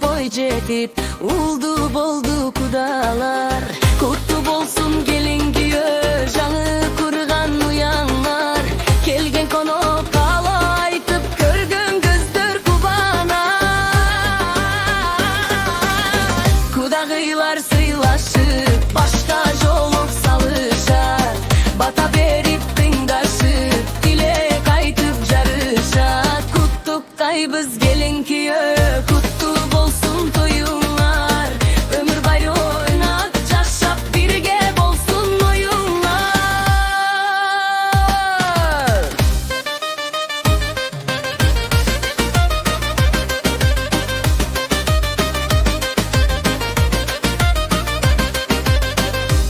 boy jetip uldu boldu kudalar. Kutlu bolsun gelin giyo janı kurgan uyanlar. Kelgen kono kala aytıp körgön gözдөр kubana. Kudagıylar sıylaşıp başka joluk salışar. Bata berip tıngdaşıp dilek aytıp jarışat. Kutluktaybiz gelin kiyo kutlu bolsun toyunlar. Ömür boyu oynak jashap birge bolsun oyunlar.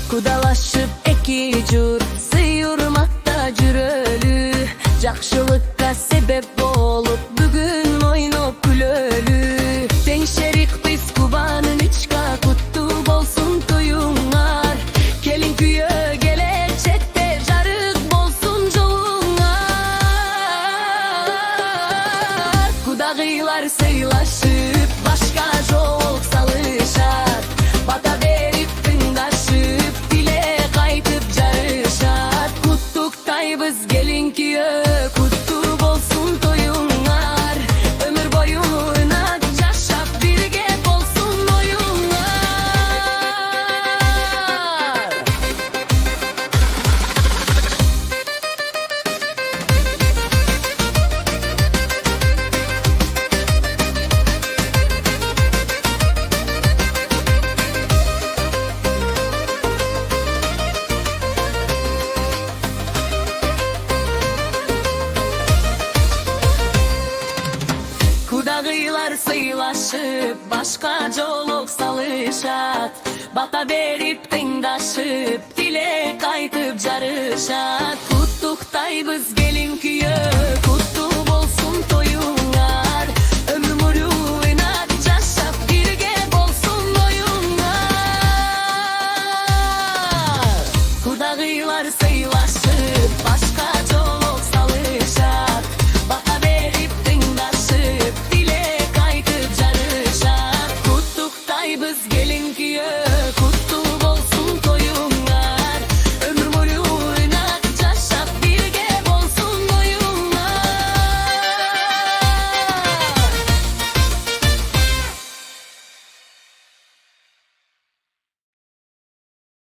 Kudalaşıp eki jur sıyırmakta jürölü. Jakşılıkka sebep bolup bugün oynop gülölü. Teң şerik biz Kubanın içka kutlu bolsun toyunlar. Kelin kүйö gelecekte jarık bolsun jolungar. Kudagıylar sıylaşıp başka jol salışat. Bata berip tıngdaşıp dilek aytıp jarışat. Kutluktaybiz gelin kүйö kutlu bolsun toyunlar. Ömür boyu oynak jashap birge bolsun oyunlar. Kudagıylar sıylaşıp başka joluk salışat. Bata berip tıngdaşıp dilek aytıp jarışat. Kutluktaybiz gelin kүйö